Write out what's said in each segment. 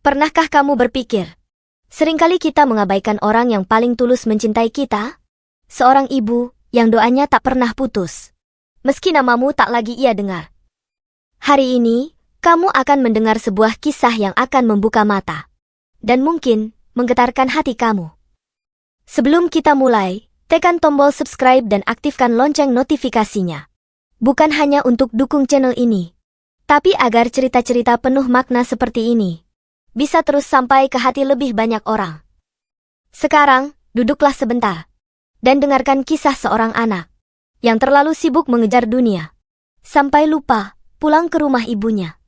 Pernahkah kamu berpikir, seringkali kita mengabaikan orang yang paling tulus mencintai kita? Seorang ibu yang doanya tak pernah putus. Meski namamu tak lagi ia dengar. Hari ini, kamu akan mendengar sebuah kisah yang akan membuka mata. Dan mungkin, menggetarkan hati kamu. Sebelum kita mulai, tekan tombol subscribe dan aktifkan lonceng notifikasinya. Bukan hanya untuk dukung channel ini, tapi agar cerita-cerita penuh makna seperti ini bisa terus sampai ke hati lebih banyak orang. Sekarang, duduklah sebentar dan dengarkan kisah seorang anak yang terlalu sibuk mengejar dunia sampai lupa pulang ke rumah ibunya.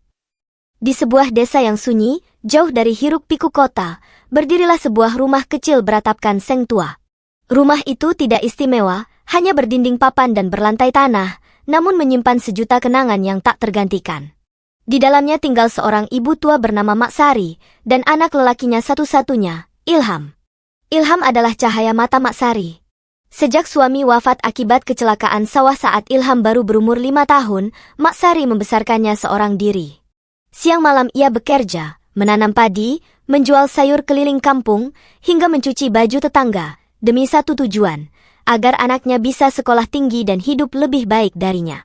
Di sebuah desa yang sunyi, jauh dari hiruk-pikuk kota, berdirilah sebuah rumah kecil beratapkan seng tua. Rumah itu tidak istimewa, hanya berdinding papan dan berlantai tanah, namun menyimpan sejuta kenangan yang tak tergantikan. Di dalamnya tinggal seorang ibu tua bernama Mak Sari, dan anak lelakinya satu-satunya, Ilham. Ilham adalah cahaya mata Mak Sari. Sejak suami wafat akibat kecelakaan sawah saat Ilham baru berumur 5 tahun, Mak Sari membesarkannya seorang diri. Siang malam ia bekerja, menanam padi, menjual sayur keliling kampung, hingga mencuci baju tetangga, demi satu tujuan, agar anaknya bisa sekolah tinggi dan hidup lebih baik darinya.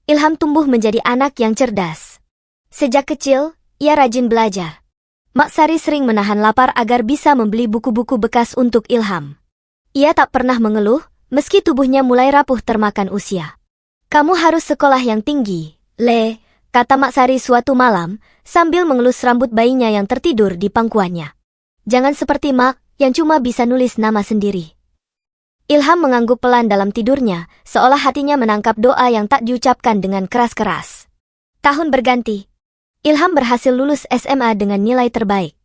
Ilham tumbuh menjadi anak yang cerdas. Sejak kecil, ia rajin belajar. Mak Sari sering menahan lapar agar bisa membeli buku-buku bekas untuk Ilham. Ia tak pernah mengeluh, meski tubuhnya mulai rapuh termakan usia. "Kamu harus sekolah yang tinggi, Le," kata Mak Sari suatu malam, sambil mengelus rambut bayinya yang tertidur di pangkuannya. "Jangan seperti Mak, yang cuma bisa nulis nama sendiri." Ilham mengangguk pelan dalam tidurnya, seolah hatinya menangkap doa yang tak diucapkan dengan keras-keras. Tahun berganti. Ilham berhasil lulus SMA dengan nilai terbaik.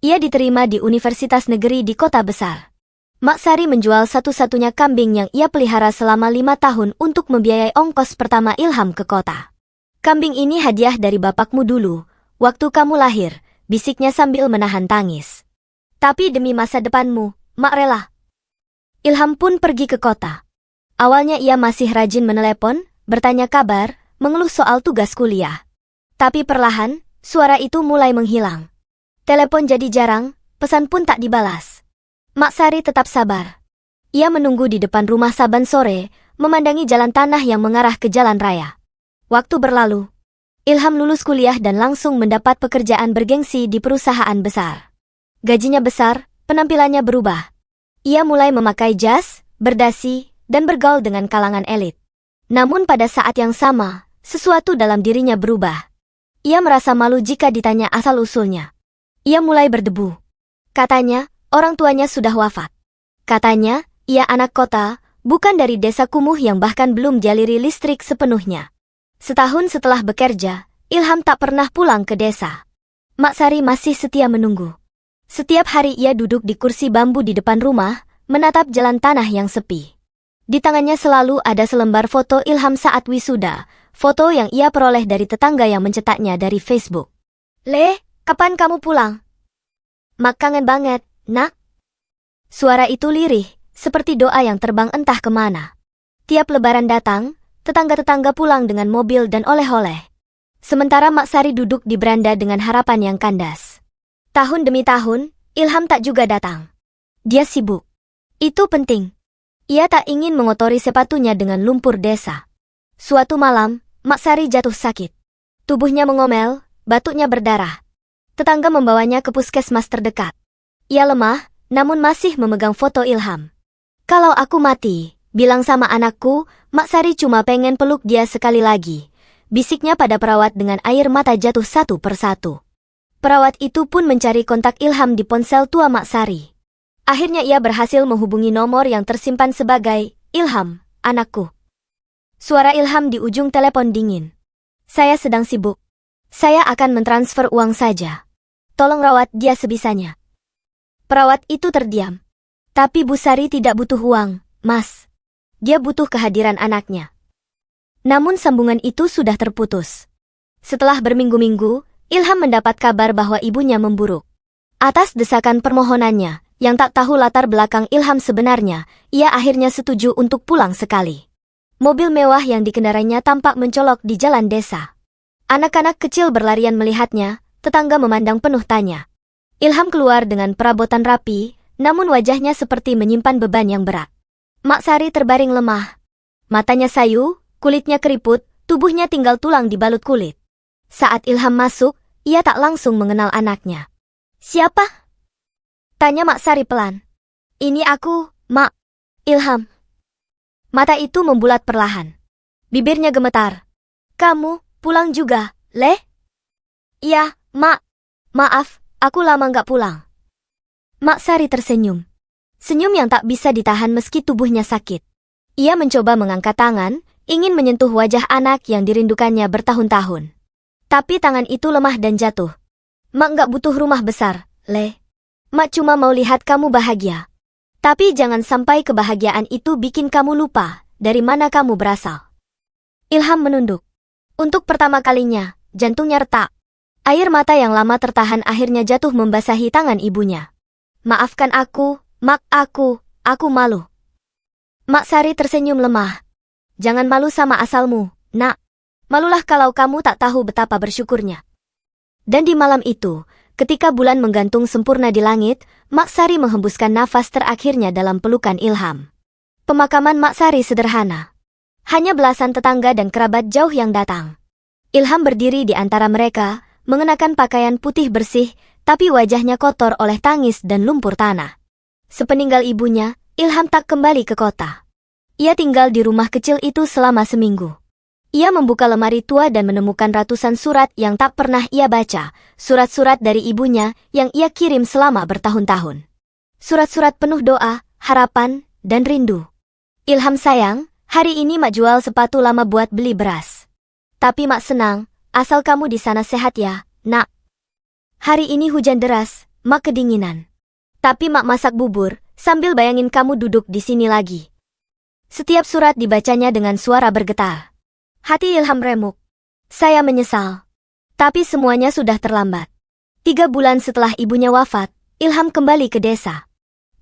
Ia diterima di universitas negeri di kota besar. Mak Sari menjual satu-satunya kambing yang ia pelihara selama 5 tahun untuk membiayai ongkos pertama Ilham ke kota. "Kambing ini hadiah dari bapakmu dulu, waktu kamu lahir," bisiknya sambil menahan tangis. "Tapi demi masa depanmu, Mak rela." Ilham pun pergi ke kota. Awalnya ia masih rajin menelepon, bertanya kabar, mengeluh soal tugas kuliah. Tapi perlahan, suara itu mulai menghilang. Telepon jadi jarang, pesan pun tak dibalas. Mak Sari tetap sabar. Ia menunggu di depan rumah saban sore, memandangi jalan tanah yang mengarah ke jalan raya. Waktu berlalu. Ilham lulus kuliah dan langsung mendapat pekerjaan bergengsi di perusahaan besar. Gajinya besar, penampilannya berubah. Ia mulai memakai jas, berdasi, dan bergaul dengan kalangan elit. Namun pada saat yang sama, sesuatu dalam dirinya berubah. Ia merasa malu jika ditanya asal-usulnya. Ia mulai berdebu. Katanya, orang tuanya sudah wafat. Katanya, ia anak kota, bukan dari desa kumuh yang bahkan belum dialiri listrik sepenuhnya. Setahun setelah bekerja, Ilham tak pernah pulang ke desa. Mak Sari masih setia menunggu. Setiap hari ia duduk di kursi bambu di depan rumah, menatap jalan tanah yang sepi. Di tangannya selalu ada selembar foto Ilham saat wisuda, foto yang ia peroleh dari tetangga yang mencetaknya dari Facebook. "Le, kapan kamu pulang?" "Mak kangen banget, Nak." Suara itu lirih, seperti doa yang terbang entah kemana. Tiap lebaran datang, tetangga-tetangga pulang dengan mobil dan oleh-oleh. Sementara Mak Sari duduk di beranda dengan harapan yang kandas. Tahun demi tahun, Ilham tak juga datang. Dia sibuk. Itu penting. Ia tak ingin mengotori sepatunya dengan lumpur desa. Suatu malam, Mak Sari jatuh sakit. Tubuhnya mengomel, batuknya berdarah. Tetangga membawanya ke puskesmas terdekat. Ia lemah, namun masih memegang foto Ilham. "Kalau aku mati, bilang sama anakku, Mak Sari cuma pengen peluk dia sekali lagi," bisiknya pada perawat dengan air mata jatuh satu persatu. Perawat itu pun mencari kontak Ilham di ponsel tua Mak Sari. Akhirnya ia berhasil menghubungi nomor yang tersimpan sebagai, "Ilham, anakku." Suara Ilham di ujung telepon dingin. "Saya sedang sibuk. Saya akan mentransfer uang saja. Tolong rawat dia sebisanya." Perawat itu terdiam. "Tapi Bu Sari tidak butuh uang, Mas. Dia butuh kehadiran anaknya." Namun sambungan itu sudah terputus. Setelah berminggu-minggu, Ilham mendapat kabar bahwa ibunya memburuk. Atas desakan permohonannya, yang tak tahu latar belakang Ilham sebenarnya, ia akhirnya setuju untuk pulang sekali. Mobil mewah yang dikendarainya tampak mencolok di jalan desa. Anak-anak kecil berlarian melihatnya, tetangga memandang penuh tanya. Ilham keluar dengan perabotan rapi, namun wajahnya seperti menyimpan beban yang berat. Mak Sari terbaring lemah. Matanya sayu, kulitnya keriput, tubuhnya tinggal tulang dibalut kulit. Saat Ilham masuk, ia tak langsung mengenal anaknya. "Siapa?" tanya Mak Sari pelan. "Ini aku, Mak. Ilham." Mata itu membulat perlahan. Bibirnya gemetar. "Kamu, pulang juga, Leh?" "Iya, Mak. Maaf, aku lama nggak pulang." Mak Sari tersenyum. Senyum yang tak bisa ditahan meski tubuhnya sakit. Ia mencoba mengangkat tangan, ingin menyentuh wajah anak yang dirindukannya bertahun-tahun. Tapi tangan itu lemah dan jatuh. "Mak nggak butuh rumah besar, Leh. Mak cuma mau lihat kamu bahagia. Tapi jangan sampai kebahagiaan itu bikin kamu lupa dari mana kamu berasal." Ilham menunduk. Untuk pertama kalinya, jantungnya retak. Air mata yang lama tertahan akhirnya jatuh membasahi tangan ibunya. "Maafkan aku, Mak, aku malu." Mak Sari tersenyum lemah. "Jangan malu sama asalmu, Nak. Malulah kalau kamu tak tahu betapa bersyukurnya." Dan di malam itu, ketika bulan menggantung sempurna di langit, Mak Sari menghembuskan nafas terakhirnya dalam pelukan Ilham. Pemakaman Mak Sari sederhana. Hanya belasan tetangga dan kerabat jauh yang datang. Ilham berdiri di antara mereka, mengenakan pakaian putih bersih, tapi wajahnya kotor oleh tangis dan lumpur tanah. Sepeninggal ibunya, Ilham tak kembali ke kota. Ia tinggal di rumah kecil itu selama seminggu. Ia membuka lemari tua dan menemukan ratusan surat yang tak pernah ia baca, surat-surat dari ibunya yang ia kirim selama bertahun-tahun. Surat-surat penuh doa, harapan, dan rindu. "Ilham sayang, hari ini Mak jual sepatu lama buat beli beras. Tapi Mak senang, asal kamu di sana sehat ya, Nak. Hari ini hujan deras, Mak kedinginan. Tapi Mak masak bubur, sambil bayangin kamu duduk di sini lagi." Setiap surat dibacanya dengan suara bergetar. Hati Ilham remuk. "Saya menyesal. Tapi semuanya sudah terlambat." 3 bulan setelah ibunya wafat, Ilham kembali ke desa.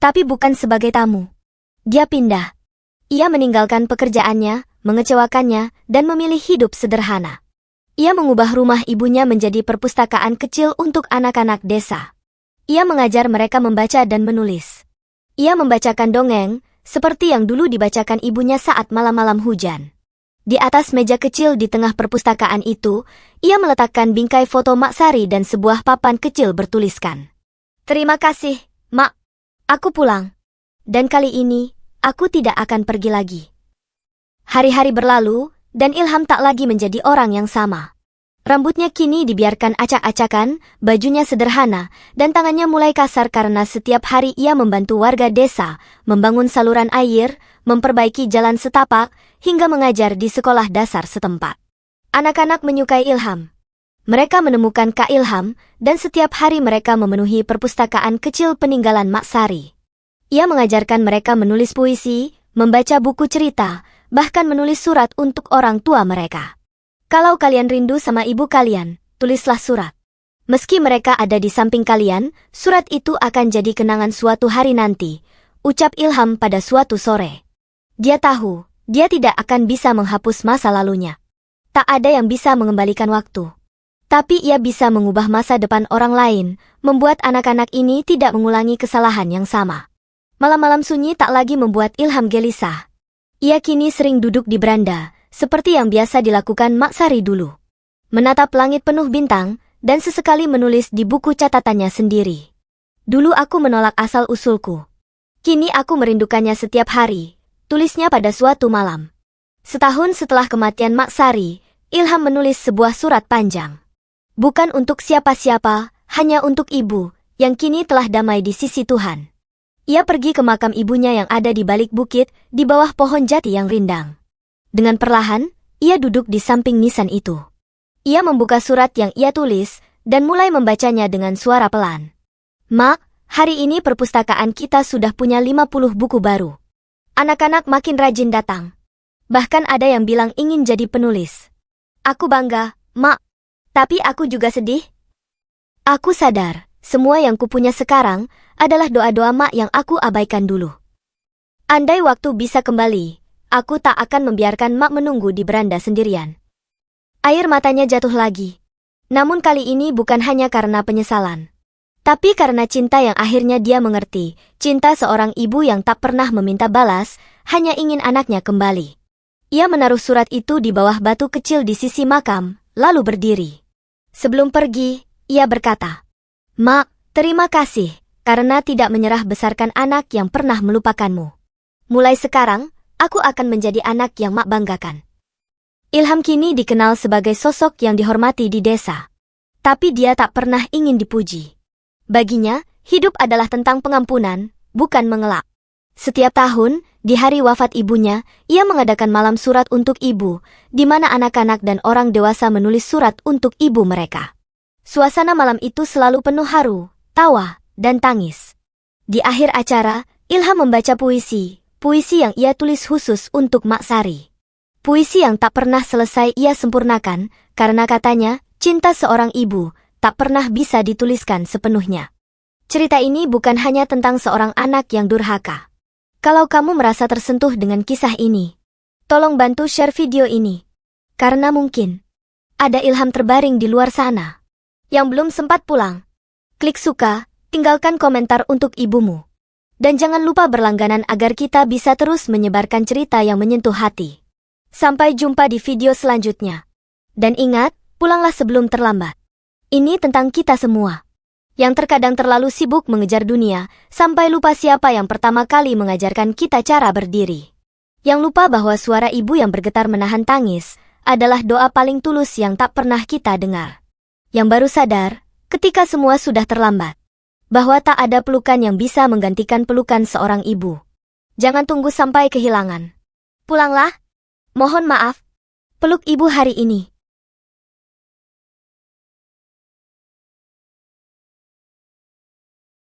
Tapi bukan sebagai tamu. Dia pindah. Ia meninggalkan pekerjaannya, mengecewakannya, dan memilih hidup sederhana. Ia mengubah rumah ibunya menjadi perpustakaan kecil untuk anak-anak desa. Ia mengajar mereka membaca dan menulis. Ia membacakan dongeng, seperti yang dulu dibacakan ibunya saat malam-malam hujan. Di atas meja kecil di tengah perpustakaan itu, ia meletakkan bingkai foto Mak Sari dan sebuah papan kecil bertuliskan, "Terima kasih, Mak. Aku pulang. Dan kali ini, aku tidak akan pergi lagi." Hari-hari berlalu, dan Ilham tak lagi menjadi orang yang sama. Rambutnya kini dibiarkan acak-acakan, bajunya sederhana, dan tangannya mulai kasar karena setiap hari ia membantu warga desa, membangun saluran air, memperbaiki jalan setapak, hingga mengajar di sekolah dasar setempat. Anak-anak menyukai Ilham. Mereka menemukan Kak Ilham, dan setiap hari mereka memenuhi perpustakaan kecil peninggalan Mak Sari. Ia mengajarkan mereka menulis puisi, membaca buku cerita, bahkan menulis surat untuk orang tua mereka. "Kalau kalian rindu sama ibu kalian, tulislah surat. Meski mereka ada di samping kalian, surat itu akan jadi kenangan suatu hari nanti," ucap Ilham pada suatu sore. Dia tahu, dia tidak akan bisa menghapus masa lalunya. Tak ada yang bisa mengembalikan waktu. Tapi ia bisa mengubah masa depan orang lain, membuat anak-anak ini tidak mengulangi kesalahan yang sama. Malam-malam sunyi tak lagi membuat Ilham gelisah. Ia kini sering duduk di beranda, seperti yang biasa dilakukan Mak Sari dulu. Menatap langit penuh bintang, dan sesekali menulis di buku catatannya sendiri. "Dulu aku menolak asal-usulku. Kini aku merindukannya setiap hari," tulisnya pada suatu malam. Setahun setelah kematian Mak Sari, Ilham menulis sebuah surat panjang. Bukan untuk siapa-siapa, hanya untuk ibu, yang kini telah damai di sisi Tuhan. Ia pergi ke makam ibunya yang ada di balik bukit, di bawah pohon jati yang rindang. Dengan perlahan, ia duduk di samping nisan itu. Ia membuka surat yang ia tulis, dan mulai membacanya dengan suara pelan. "Mak, hari ini perpustakaan kita sudah punya 50 buku baru. Anak-anak makin rajin datang. Bahkan ada yang bilang ingin jadi penulis. Aku bangga, Mak. Tapi aku juga sedih. Aku sadar, semua yang kupunya sekarang adalah doa-doa Mak yang aku abaikan dulu. Andai waktu bisa kembali, aku tak akan membiarkan Mak menunggu di beranda sendirian." Air matanya jatuh lagi. Namun kali ini bukan hanya karena penyesalan. Tapi karena cinta yang akhirnya dia mengerti, cinta seorang ibu yang tak pernah meminta balas, hanya ingin anaknya kembali. Ia menaruh surat itu di bawah batu kecil di sisi makam, lalu berdiri. Sebelum pergi, ia berkata, "Mak, terima kasih, karena tidak menyerah besarkan anak yang pernah melupakanmu. Mulai sekarang, aku akan menjadi anak yang Mak banggakan." Ilham kini dikenal sebagai sosok yang dihormati di desa. Tapi dia tak pernah ingin dipuji. Baginya, hidup adalah tentang pengampunan, bukan mengelak. Setiap tahun, di hari wafat ibunya, ia mengadakan malam surat untuk ibu, di mana anak-anak dan orang dewasa menulis surat untuk ibu mereka. Suasana malam itu selalu penuh haru, tawa, dan tangis. Di akhir acara, Ilham membaca puisi yang ia tulis khusus untuk Mak Sari. Puisi yang tak pernah selesai ia sempurnakan, karena katanya, cinta seorang ibu tak pernah bisa dituliskan sepenuhnya. Cerita ini bukan hanya tentang seorang anak yang durhaka. Kalau kamu merasa tersentuh dengan kisah ini, tolong bantu share video ini. Karena mungkin ada ilham terbaring di luar sana yang belum sempat pulang. Klik suka, tinggalkan komentar untuk ibumu. Dan jangan lupa berlangganan agar kita bisa terus menyebarkan cerita yang menyentuh hati. Sampai jumpa di video selanjutnya. Dan ingat, pulanglah sebelum terlambat. Ini tentang kita semua, yang terkadang terlalu sibuk mengejar dunia, sampai lupa siapa yang pertama kali mengajarkan kita cara berdiri. Yang lupa bahwa suara ibu yang bergetar menahan tangis, adalah doa paling tulus yang tak pernah kita dengar. Yang baru sadar, ketika semua sudah terlambat, bahwa tak ada pelukan yang bisa menggantikan pelukan seorang ibu. Jangan tunggu sampai kehilangan. Pulanglah. Mohon maaf. Peluk ibu hari ini.